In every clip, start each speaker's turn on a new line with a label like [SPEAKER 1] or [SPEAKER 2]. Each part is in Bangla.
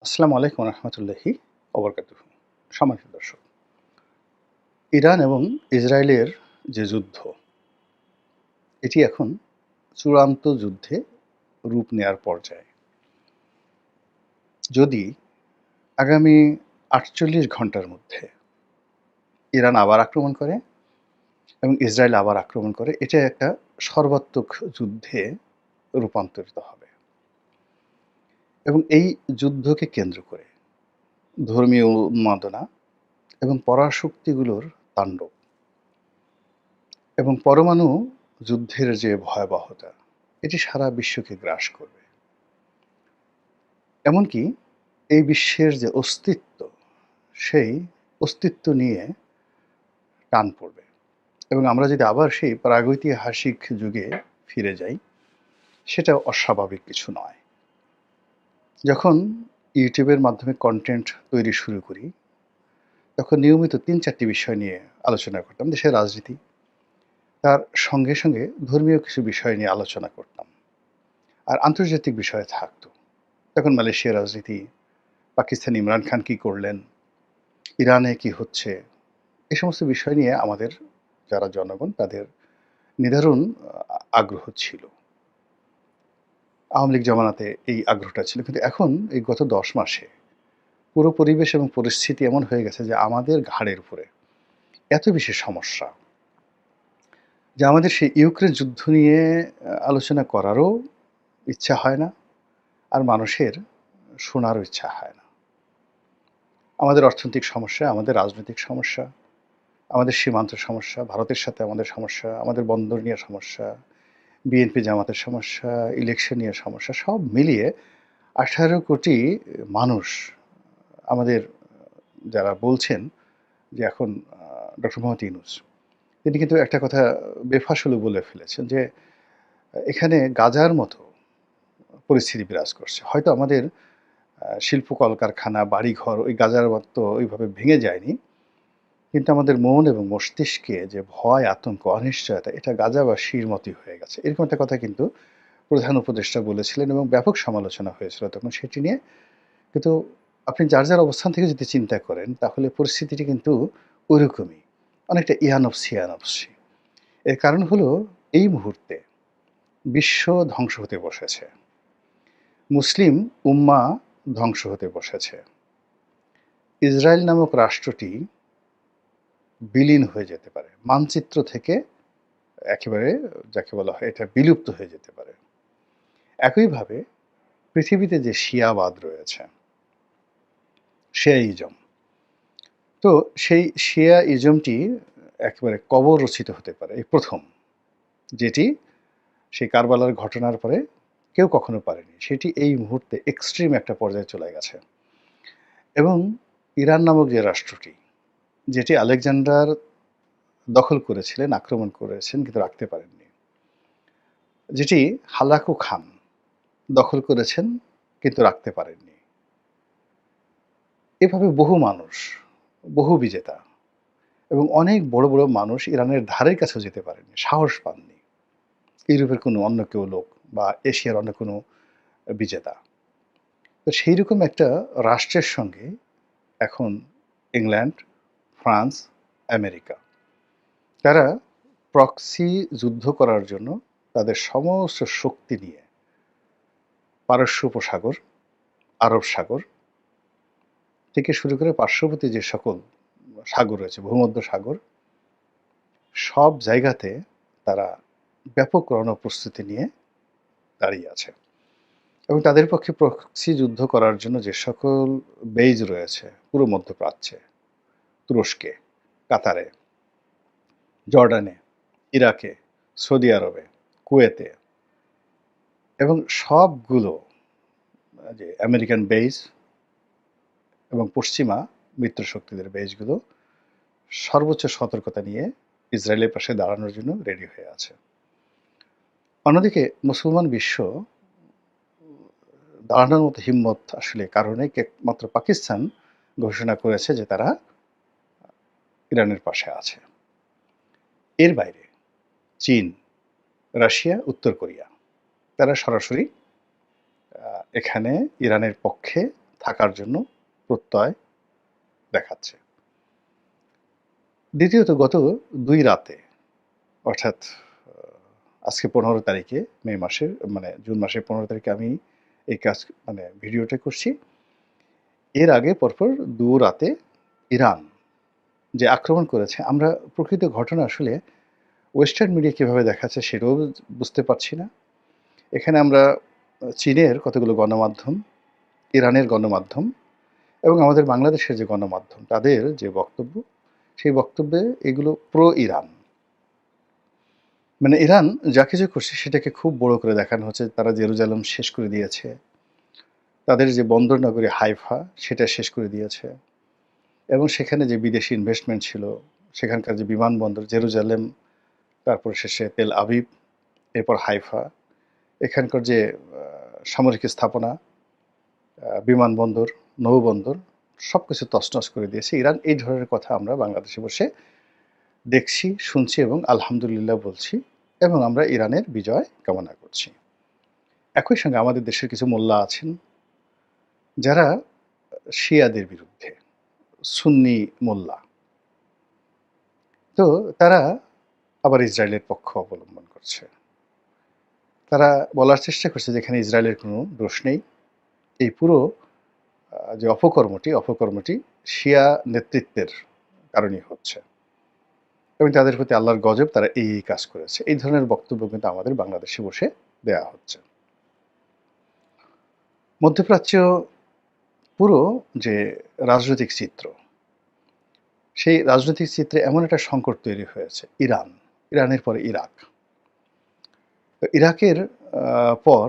[SPEAKER 1] আসসালামু আলাইকুম রহমতুল্লাহি ওবরকাতুহু। সম্মানিত দর্শক, ইরান এবং ইসরায়েলের যে যুদ্ধ, এটি এখন চূড়ান্ত যুদ্ধে রূপ নেয়ার পর্যায়ে। যদি আগামী ৪৮ ঘন্টার মধ্যে ইরান আবার আক্রমণ করে এবং ইসরায়েল আবার আক্রমণ করে, এটা একটা সর্বাত্মক যুদ্ধে রূপান্তরিত হবে। এবং এই যুদ্ধকে কেন্দ্র করে ধর্মীয় উন্মাদনা এবং পরাশক্তিগুলোর তাণ্ডব এবং পরমাণু যুদ্ধের যে ভয়াবহতা, এটি সারা বিশ্বকে গ্রাস করবে। এমনকি এই বিশ্বের যে অস্তিত্ব, সেই অস্তিত্ব নিয়ে টান পড়বে। এবং আমরা যদি আবার সেই প্রাগৈতিহাসিক যুগে ফিরে যাই, সেটা অস্বাভাবিক কিছু নয়। যখন ইউটিউবের মাধ্যমে কন্টেন্ট তৈরি শুরু করি, তখন নিয়মিত ৩-৪টি বিষয় নিয়ে আলোচনা করতাম। দেশের রাজনীতি, তার সঙ্গে সঙ্গে ধর্মীয় কিছু বিষয় নিয়ে আলোচনা করতাম। আর আন্তর্জাতিক বিষয় থাকতো। তখন মালয়েশিয়ার রাজনীতি, পাকিস্তান ইমরান খান কী করলেন, ইরানে কি হচ্ছে, এ সমস্ত বিষয় নিয়ে আমাদের যারা জনগণ, তাদের নিদারুণ আগ্রহ ছিল। আওয়ামী লীগ জমানাতে এই আগ্রহটা ছিল। কিন্তু এখন এই গত ১০ মাসে পুরো পরিবেশ এবং পরিস্থিতি এমন হয়ে গেছে যে আমাদের ঘাড়ের উপরে এত বেশি সমস্যা, যে আমাদের সেই ইউক্রেন যুদ্ধ নিয়ে আলোচনা করারও ইচ্ছা হয় না, আর মানুষের শোনারও ইচ্ছা হয় না। আমাদের অর্থনৈতিক সমস্যা, আমাদের রাজনৈতিক সমস্যা, আমাদের সীমান্ত সমস্যা, ভারতের সাথে আমাদের সমস্যা, আমাদের বন্দর নিয়ে সমস্যা, বিএনপি জামাতের সমস্যা, ইলেকশন নিয়ে সমস্যা, সব মিলিয়ে ১৮ কোটি মানুষ আমাদের, যারা বলছেন যে এখন ডক্টর মোহাম্মদ ইউনূস, তিনি কিন্তু একটা কথা বেফাঁসুলে বলে ফেলেছেন যে এখানে গাজার মতো পরিস্থিতি বিরাজ করছে। হয়তো আমাদের শিল্প কলকারখানা, বাড়িঘর ওই গাজার মতো ওইভাবে ভেঙে যায়নি। কিন্তু আমাদের মন এবং মস্তিষ্কে যে ভয়, আতঙ্ক, অনিশ্চয়তা, এটা গাজাবাসীর মতই হয়ে গেছে। এরকম একটা কথা কিন্তু প্রধান উপদেষ্টা বলেছিলেন এবং ব্যাপক সমালোচনা হয়েছিল তখন সেটি নিয়ে। কিন্তু আপনি যার, যার অবস্থান থেকে যদি চিন্তা করেন, তাহলে পরিস্থিতিটি কিন্তু ওইরকমই। অনেকটা ইয়ানফসি, ইয়ানফসি। এর কারণ হলো এই মুহূর্তে বিশ্ব ধ্বংস হতে বসেছে। মুসলিম উম্মাহ ধ্বংস হতে বসেছে। ইসরায়েল নামক রাষ্ট্রটি বিলীন হয়ে যেতে পারে। মানচিত্র থেকে একেবারে, যাকে বলা হয়, এটা বিলুপ্ত হয়ে যেতে পারে। একইভাবে পৃথিবীতে যে শিয়াবাদ রয়েছে, শিয়াইজম, তো সেই শিয়াইজমটি একেবারে কবর রচিত হতে পারে। এই প্রথম, যেটি সেই কারবালার ঘটনার পরে কেউ কখনো পারেনি। সেটি এই মুহূর্তে এক্সট্রিম একটা পর্যায়ে চলে গেছে। এবং ইরান নামক যে রাষ্ট্রটি, যেটি আলেকজান্ডার দখল করেছিলেন, আক্রমণ করেছেন কিন্তু রাখতে পারেননি। যেটি হালাকু খান দখল করেছেন কিন্তু রাখতে পারেননি। এভাবে বহু মানুষ, বহু বিজেতা এবং অনেক বড়, বড় মানুষ ইরানের ধারের কাছেও যেতে পারেননি, সাহস পাননি। ইউরোপের কোনো অন্য কেউ লোক বা এশিয়ার অন্য কোনো বিজেতা। তো সেইরকম একটা রাষ্ট্রের সঙ্গে এখন ইংল্যান্ড, ফ্রান্স, আমেরিকা, তারা প্রক্সি যুদ্ধ করার জন্য তাদের সমস্ত শক্তি নিয়ে পারস্য উপসাগর, আরব সাগর থেকে শুরু করে পার্শ্ববর্তী যে সকল সাগর রয়েছে, ভূমধ্য সাগর, সব জায়গাতে তারা ব্যাপক রণপ্রস্তুতি নিয়ে দাঁড়িয়ে আছে। এবং তাদের পক্ষে প্রক্সি যুদ্ধ করার জন্য যে সকল বেইজ রয়েছে পুরো মধ্যপ্রাচ্যে, তুরস্কে, কাতারে, জর্ডানে, ইরাকে, সৌদি আরবে, কুয়েতে এবং সবগুলো যে আমেরিকান বেইজ এবং পশ্চিমা মিত্রশক্তিদের বেইজগুলো সর্বোচ্চ সতর্কতা নিয়ে ইসরায়েলের পাশে দাঁড়ানোর জন্য রেডি হয়ে আছে। অন্যদিকে মুসলমান বিশ্ব দাঁড়ানোর মতো হিম্মত আসলে কারণে একমাত্র পাকিস্তান ঘোষণা করেছে যে তারা ইরানের পাশে আছে। এর বাইরে চীন, রাশিয়া, উত্তর কোরিয়া, তারা সরাসরি এখানে ইরানের পক্ষে থাকার জন্য প্রত্যয় দেখাচ্ছে। দ্বিতীয়ত গত ২ রাতে অর্থাৎ আজকে ১৫ তারিখে মে মাসের জুন মাসের ১৫ তারিখে আমি এই কাজ ভিডিওটা করছি। এর আগে পরপর ২ রাতে ইরান যে আক্রমণ করেছে, আমরা প্রকৃত ঘটনা আসলে ওয়েস্টার্ন মিডিয়া কিভাবে দেখাচ্ছে সেটাও বুঝতে পারছি না। এখানে আমরা চীনের কতগুলো গণমাধ্যম, ইরানের গণমাধ্যম এবং আমাদের বাংলাদেশের যে গণমাধ্যম তাদের যে বক্তব্য, সেই বক্তব্যে এগুলো প্রো ইরান। ইরান যা কিছু করছে সেটাকে খুব বড় করে দেখানো হচ্ছে। তারা জেরুজালেম শেষ করে দিয়েছে। তাদের যে বন্দর নগরী হাইফা সেটা শেষ করে দিয়েছে এবং সেখানে যে বিদেশি ইনভেস্টমেন্ট ছিল, সেখানকার যে বিমানবন্দর জেরুজালেম, তারপর শেষে তেল আবিব, এরপর হাইফা, এখানকার যে সামরিক স্থাপনা, বিমানবন্দর, নৌবন্দর সবকিছু তছনছ করে দিয়েছে ইরান। এই ধরনের কথা আমরা বাংলাদেশে বসে দেখছি, শুনছি এবং আলহামদুলিল্লাহ বলছি এবং আমরা ইরানের বিজয় কামনা করছি। একই সঙ্গে আমাদের দেশের কিছু মোল্লা আছেন যারা শিয়াদের বিরুদ্ধে, সুন্নি মোল্লা। তো তারা আবার ইসরায়েলের পক্ষ অবলম্বন করছে। তারা বলার চেষ্টা করছে যেখানে ইসরায়েলের কোনো দোষ নেই। এই পুরো যে অপকর্মটি শিয়া নেতৃত্বের কারণেই হচ্ছে এবং তাদের প্রতি আল্লাহর গজব, তারা এই কাজ করেছে। এই ধরনের বক্তব্য কিন্তু আমাদের বাংলাদেশে বসে দেয়া হচ্ছে। মধ্যপ্রাচ্য পুরো যে রাজনৈতিক চিত্র, সেই রাজনৈতিক চিত্রে এমন একটা সংকট তৈরি হয়েছে। ইরানের পরে ইরাক। তো ইরাকের পর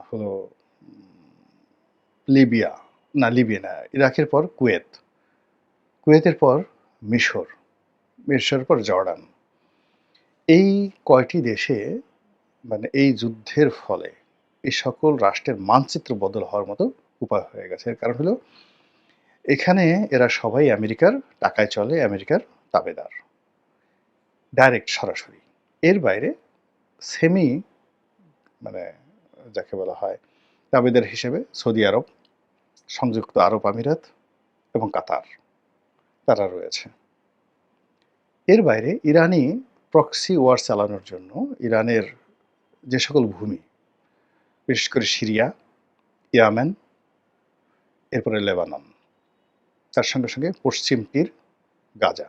[SPEAKER 1] হলো লিবিয়া না, ইরাকের পর কুয়েতের পর মিশরের পর জর্ডান। এই কয়টি দেশে এই যুদ্ধের ফলে এই সকল রাষ্ট্রের মানচিত্র বদল হওয়ার মতো উপায় হয়ে গেছে। এর কারণ হলো এখানে এরা সবাই আমেরিকার টাকায় চলে, আমেরিকার তাবেদার, ডাইরেক্ট সরাসরি। এর বাইরে সেমি যাকে বলা হয় তাবেদার হিসেবে সৌদি আরব, সংযুক্ত আরব আমিরাত এবং কাতার তারা রয়েছে। এর বাইরে ইরানি প্রক্সি ওয়ার চালানোর জন্য ইরানের যে সকল ভূমি, বিশেষ করে সিরিয়া, ইয়ামেন, এরপরে লেবানন, তার সঙ্গে সঙ্গে পশ্চিম তীর, গাজা,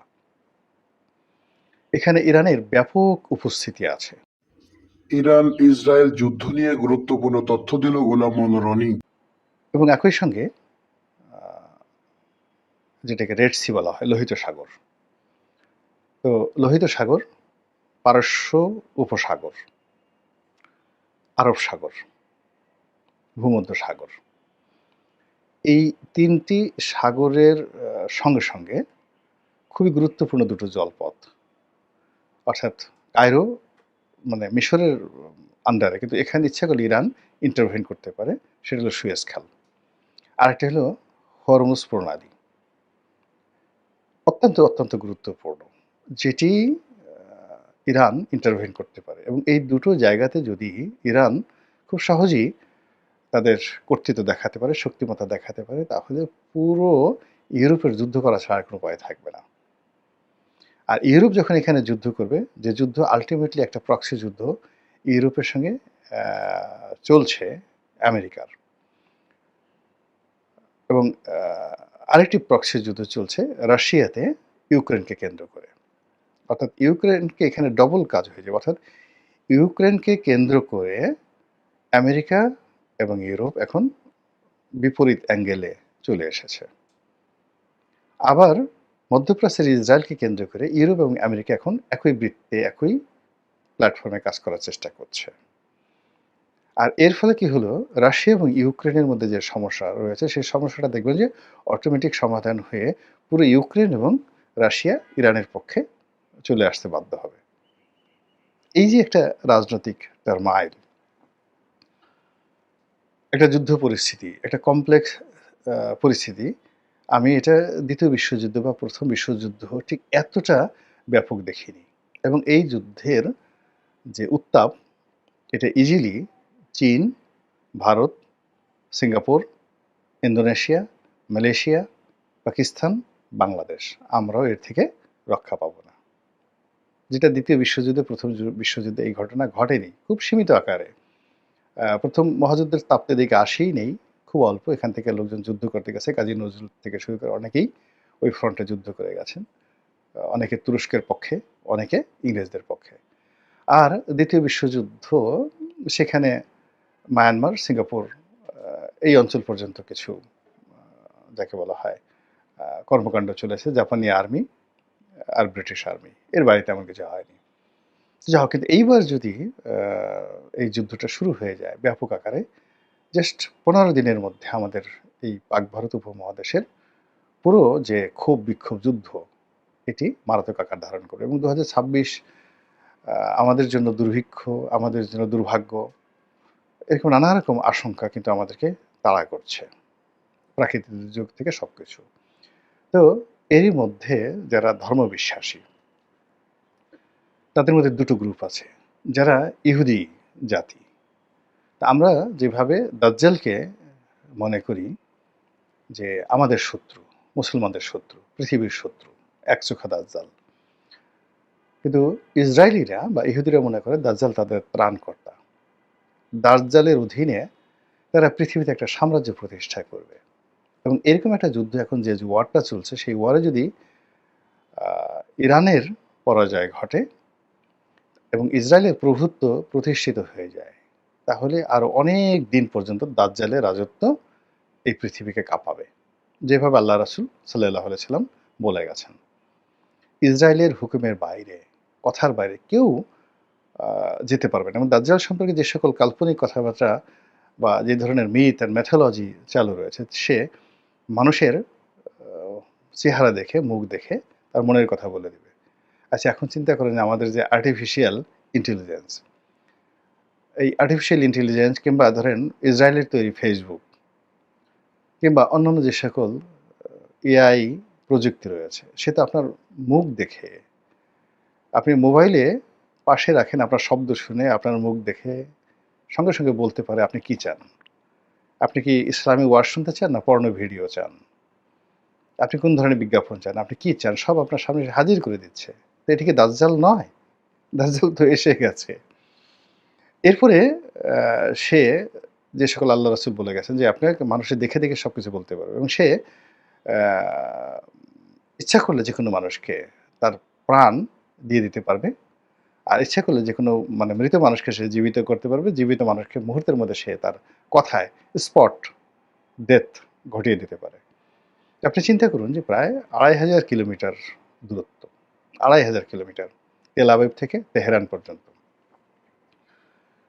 [SPEAKER 1] এখানে ইরানের ব্যাপক উপস্থিতি আছে।
[SPEAKER 2] ইরান ইসরায়েল যুদ্ধ নিয়ে গুরুত্বপূর্ণ তথ্য দিল গোলাম মনোয়ার রনি।
[SPEAKER 1] এবং একই সঙ্গে যেটাকে রেড সি বলা হয়, লোহিত সাগর। তো লোহিত সাগর, পারস্য উপসাগর, আরব সাগর, ভূমধ্য সাগর, এই ৩টি সাগরের সঙ্গে সঙ্গে খুবই গুরুত্বপূর্ণ দুটো জলপথ, অর্থাৎ কায়রো মিশরের আন্ডারে, কিন্তু এখানে ইচ্ছা করলে ইরান ইন্টারভেন করতে পারে, সেটা হলো সুয়েজ খাল। আরেকটা হলো হরমুজ প্রণালী, অত্যন্ত গুরুত্বপূর্ণ, যেটি ইরান ইন্টারভেন করতে পারে। এবং এই দুটো জায়গাতে যদি ইরান খুব সহজেই তাদের কর্তৃত্ব দেখাতে পারে, শক্তিমত্তা দেখাতে পারে, তাহলে পুরো ইউরোপের যুদ্ধ করা ছাড়া কোনো উপায় থাকবে না। আর ইউরোপ যখন এখানে যুদ্ধ করবে, যে যুদ্ধ আলটিমেটলি একটা প্রক্সি যুদ্ধ ইউরোপের সঙ্গে চলছে আমেরিকার, এবং আরেকটি প্রক্সি যুদ্ধ চলছে রাশিয়াতে ইউক্রেনকে কেন্দ্র করে। অর্থাৎ ইউক্রেনকে এখানে ডবল কাজ হয়ে যাবে। অর্থাৎ ইউক্রেনকে কেন্দ্র করে আমেরিকা এবং ইউরোপ এখন বিপরীত অ্যাঙ্গেলে চলে এসেছে। আবার মধ্যপ্রাচ্যের ইসরায়েলকে কেন্দ্র করে ইউরোপ এবং আমেরিকা এখন একই বৃত্তে, একই প্ল্যাটফর্মে কাজ করার চেষ্টা করছে। আর এর ফলে কি হলো, রাশিয়া এবং ইউক্রেনের মধ্যে যে সমস্যা রয়েছে, সেই সমস্যাটা দেখবেন যে অটোমেটিক সমাধান হয়ে পুরো ইউক্রেন এবং রাশিয়া ইরানের পক্ষে চলে আসতে বাধ্য হবে। এই যে একটা রাজনৈতিক টারমাইল, একটা যুদ্ধ পরিস্থিতি, একটা কমপ্লেক্স পরিস্থিতি, আমি এটা দ্বিতীয় বিশ্বযুদ্ধ বা প্রথম বিশ্বযুদ্ধ ঠিক এতটা ব্যাপক দেখিনি। এবং এই যুদ্ধের যে উত্তাপ, এটা ইজিলি চীন, Bharat, Singapore Indonesia, Malaysia, Pakistan, Bangladesh আমরাও এর থেকে রক্ষা পাবো না। যেটা দ্বিতীয় বিশ্বযুদ্ধে, প্রথম বিশ্বযুদ্ধে এই ঘটনা ঘটেনি, খুব সীমিত আকারে। প্রথম মহাযুদ্ধের তাপ তো এদিকে আসেই নেই, খুব অল্প। এখান থেকে লোকজন যুদ্ধ করতে গেছে, কাজী নজরুল থেকে শুরু করে অনেকেই ওই ফ্রন্টে যুদ্ধ করে গেছেন। অনেকে তুরস্কের পক্ষে, অনেকে ইংরেজদের পক্ষে। আর দ্বিতীয় বিশ্বযুদ্ধ, সেখানে মায়ানমার, সিঙ্গাপুর, এই অঞ্চল পর্যন্ত কিছু যাকে বলা হয় কর্মকাণ্ড চলেছে, জাপানি আর্মি আর ব্রিটিশ আর্মি, এর বাইরে তেমন কিছু হয়নি। যা হোক, কিন্তু এইবার যদি এই যুদ্ধটা শুরু হয়ে যায় ব্যাপক আকারে, জাস্ট 15 দিনের মধ্যে আমাদের এই পাক ভারত উপমহাদেশের পুরো যে ক্ষোভ বিক্ষোভ যুদ্ধ, এটি মারাত্মক আকার ধারণ করবে এবং 2026 আমাদের জন্য দুর্ভিক্ষ, আমাদের জন্য দুর্ভাগ্য, এরকম নানা রকম আশঙ্কা কিন্তু আমাদেরকে তাড়া করছে, প্রাকৃতিক দুর্যোগ থেকে সবকিছু। তো এরই মধ্যে যারা ধর্মবিশ্বাসী, তাদের মধ্যে দুটো গ্রুপ আছে, যারা ইহুদি জাতি। তা আমরা যেভাবে দাজ্জালকে মনে করি যে আমাদের শত্রু, মুসলমানদের শত্রু, পৃথিবীর শত্রু, একচোখা দাজ্জাল, কিন্তু ইসরায়েলিরা বা ইহুদিরা মনে করে দাজ্জাল তাদের ত্রাণকর্তা। দাজ্জালের অধীনে তারা পৃথিবীতে একটা সাম্রাজ্য প্রতিষ্ঠা করবে এবং এরকম একটা যুদ্ধ এখন যে ওয়ারটা চলছে, সেই ওয়ারে যদি ইরানের পরাজয় ঘটে এবং ইসরায়েলের প্রভুত্ব প্রতিষ্ঠিত হয়ে যায়, তাহলে আরো অনেক দিন পর্যন্ত দাজ্জালের রাজত্ব এই পৃথিবীকে কাঁপাবে, যেভাবে আল্লাহ রাসূল সাল্লাল্লাহু আলাইহি সাল্লাম বলে গেছেন। ইসরায়েলের হুকুমের বাইরে, কথার বাইরে কেউ যেতে পারবে না। এবং দাজ্জাল সম্পর্কে যে সকল কাল্পনিক কথাবার্তা বা যে ধরনের মিথ অ্যান্ড ম্যাথোলজি চালু রয়েছে, সে মানুষের চেহারা দেখে, মুখ দেখে তার মনের কথা বলে দেবে। আচ্ছা, এখন চিন্তা করেন আমাদের যে আর্টিফিশিয়াল ইন্টেলিজেন্স, এই আর্টিফিশিয়াল ইন্টেলিজেন্স কিংবা ধরেন ইসরায়েলের তৈরি ফেসবুক কিংবা অন্যান্য যে সকল এআই প্রযুক্তি রয়েছে, সে তো আপনার মুখ দেখে, আপনি মোবাইলে পাশে রাখেন, আপনার শব্দ শুনে, আপনার মুখ দেখে সঙ্গে সঙ্গে বলতে পারে আপনি কি চান। আপনি কি ইসলামী ওয়াজ শুনতে চান না পর্নো ভিডিও চান? আপনি কোন ধরনের বিজ্ঞাপন চান? আপনি কি চান? সব আপনার সামনে হাজির করে দিচ্ছে। তো এটা কি দাজ্জাল নয়? দাজ্জাল তো এসে গেছে। এরপরে সে যে সকল আল্লাহ রাসূল বলে গেছেন যে আপনাকে মানুষের দেখে, দেখে সবকিছু বলতে পারবে এবং সে আ ইচ্ছা করলে যেকোনো মানুষকে তার প্রাণ দিয়ে দিতে পারবে। আর ইচ্ছা করলে যেকোনো মানে মৃত মানুষকে সে জীবিত করতে পারবে। জীবিত মানুষকে মুহূর্তের মধ্যে সে তার কথায় স্পট ডেথ ঘটিয়ে দিতে পারে। আপনি চিন্তা করুন যে প্রায় ২,৫০০ কিলোমিটার দূরত্ব। ২,৫০০ কিলোমিটার তেল আবিব থেকে তেহরান পর্যন্ত।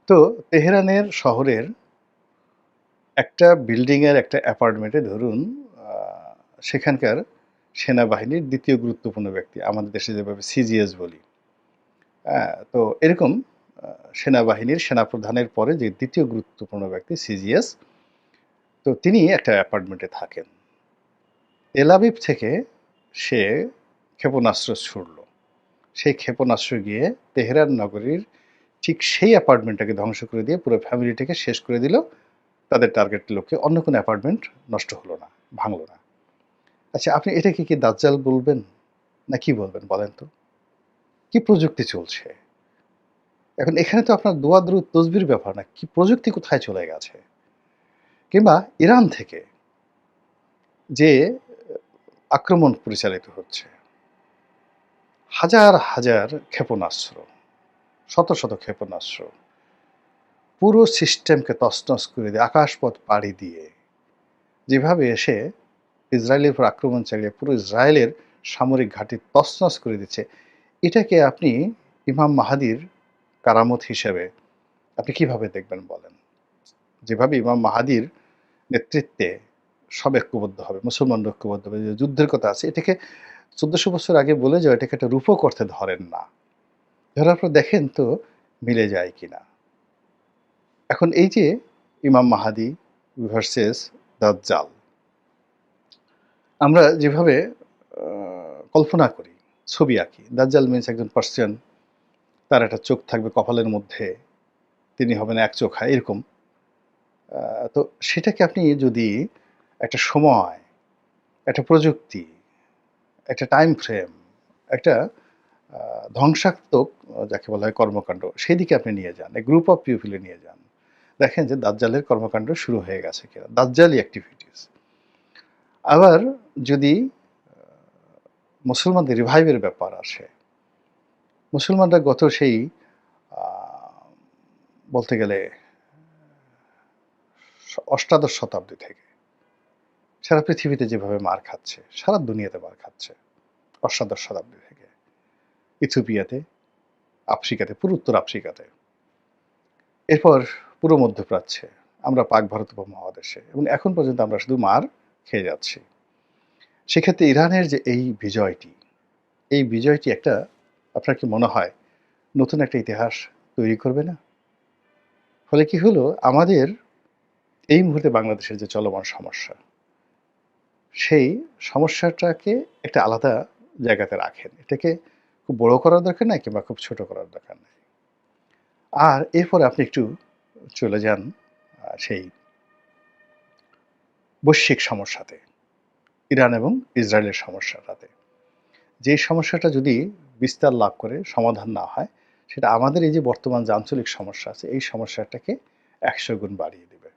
[SPEAKER 1] তো তেহরানের শহরের একটা বিল্ডিংয়ের একটা অ্যাপার্টমেন্টে ধরুন আ সেখানকার সেনাবাহিনীর ২য় গুরুত্বপূর্ণ ব্যক্তি, আমাদের দেশে যেভাবে সিজিএস বলি। তো এরকম আ সেনাবাহিনীর সেনাপ্রধানের পরে যে ২য় গুরুত্বপূর্ণ ব্যক্তি সিজিএস, তো তিনি একটা অ্যাপার্টমেন্টে থাকেন। তেল আবিব থেকে সে ক্ষেপণাস্ত্র ছুড়ল। সেই ক্ষেপণাস্ত্র গিয়ে তেহরান নগরীর ঠিক সেই অ্যাপার্টমেন্টটাকে ধ্বংস করে দিয়ে পুরো ফ্যামিলিটাকে শেষ করে দিল। তাদের টার্গেট লক্ষ্যে অন্য কোনো অ্যাপার্টমেন্ট নষ্ট হলো না, ভাঙল না। আচ্ছা, আপনি এটাকে কি দাজ্জাল বলবেন? না কি বলবেন বলেন তো? কি প্রযুক্তি চলছে? এখন এখানে তো আপনার দোয়া দরুদ তসবির ব্যাপার না। কি প্রযুক্তি কোথায় চলে গেছে? কিংবা ইরান থেকে যে আক্রমণ পরিচালিত হচ্ছে, হাজার, হাজার ক্ষেপণাস্ত্র, শত, শত ক্ষেপণাস্ত্র পুরো সিস্টেমকে তছনছ করে দিয়ে আকাশপথ পাড়ি দিয়ে যেভাবে এসে ইসরায়েলের উপর আক্রমণ চালিয়ে পুরো ইসরায়েলের সামরিক ঘাঁটি তছনছ করে দিচ্ছে, এটাকে আপনি ইমাম মাহাদির কারামত হিসেবে আপনি কিভাবে দেখবেন বলেন? যেভাবে ইমাম মাহাদির নেতৃত্বে সব ঐক্যবদ্ধ হবে, মুসলমানরা ঐক্যবদ্ধ হবে, যে যুদ্ধের কথা আছে, এটাকে ১৪০০ বছর আগে বলে যাওয়া, এটাকে একটা রূপক অর্থে ধরেন না। ধরার পর দেখেন তো মিলে যায় কিনা। এখন এই যে ইমাম মাহাদি ভার্সেস দাজ্জাল, আমরা যেভাবে কল্পনা করি, ছবি আঁকি, দাজ্জাল মিনস একজন পার্সন, তার একটা চোখ থাকবে কপালের মধ্যে, তিনি হবেন একচোখা এরকম। তো সেটাকে আপনি যদি একটা সময়, একটা প্রযুক্তি, একটা টাইম ফ্রেম, একটা ধ্বংসাত্মক যাকে বলা হয় কর্মকাণ্ড, সেদিকে আপনি নিয়ে যান। গ্রুপ অফ পিপল এ নিয়ে যান। দেখেন যে দাজ্জালের কর্মকাণ্ড শুরু হয়ে গেছে কিনা, দাজ্জালি অ্যাক্টিভিটিস। আবার যদি মুসলমানদের রিভাইভের ব্যাপার আসে, মুসলমানরা গত সেই আ বলতে গেলে অষ্টাদশ শতাব্দী থেকে সারা পৃথিবীতে যেভাবে মার খাচ্ছে, সারা দুনিয়াতে মার খাচ্ছে। অষ্টাদশ শতাব্দী থেকে। ইথিওপিয়াতে, আফ্রিকাতে, পুরো উত্তর আফ্রিকাতে। এরপর পুরো মধ্যপ্রাচ্যে, আমরা পাক ভারত উপমহাদেশে, এবং এখন পর্যন্ত আমরা শুধু মার খেয়ে যাচ্ছি। সেক্ষেত্রে ইরানের যে এই বিজয়টি একটা, আপনার কি মনে হয় নতুন একটা ইতিহাস তৈরি করবে না? ফলে কি হলো, আমাদের এই মুহূর্তে বাংলাদেশের যে চলমান সমস্যা, সেই সমস্যাটাকে একটা আলাদা জায়গাতে রাখেন। এটাকে খুব বড় করার দরকার নাই কিংবা খুব ছোট করার দরকার নাই। আর এরপরে আপনি একটু চলে যান সেই বৈশ্বিক সমস্যাতে, ইরান এবং ইসরায়েলের সমস্যাটাতে। যে সমস্যাটা যদি বিস্তার লাভ করে সমাধান না হয়, সেটা আমাদের এই যে বর্তমান যে আঞ্চলিক সমস্যা আছে, এই সমস্যাটাকে ১০০ গুণ বাড়িয়ে দেবে।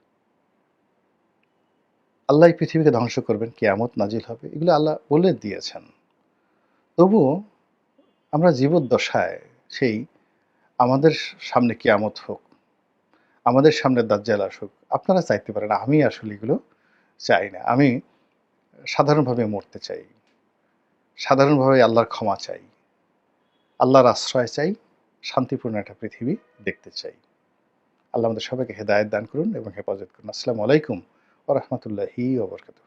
[SPEAKER 1] আল্লাহ এই পৃথিবীকে ধ্বংস করবেন, কিয়ামত নাজিল হবে, এগুলো আল্লাহ বলে দিয়েছেন। তবুও আমরা জীবদ্দশায় সেই আমাদের সামনে কিয়ামত হোক, আমাদের সামনে দাজ্জাল আসুক, আপনারা চাইতে পারেন, আমি আসলে এগুলো চাই না। আমি সাধারণভাবে মরতে চাই। সাধারণভাবে আল্লাহর ক্ষমা চাই। আল্লাহর আশ্রয় চাই। শান্তিপূর্ণ একটা পৃথিবী দেখতে চাই। আল্লাহ আমাদের সবাইকে হেদায়েত দান করুন এবং হেফাজত করুন। আসসালামু আলাইকুম ওয়া রাহমাতুল্লাহি ওয়া বারাকাতুহু।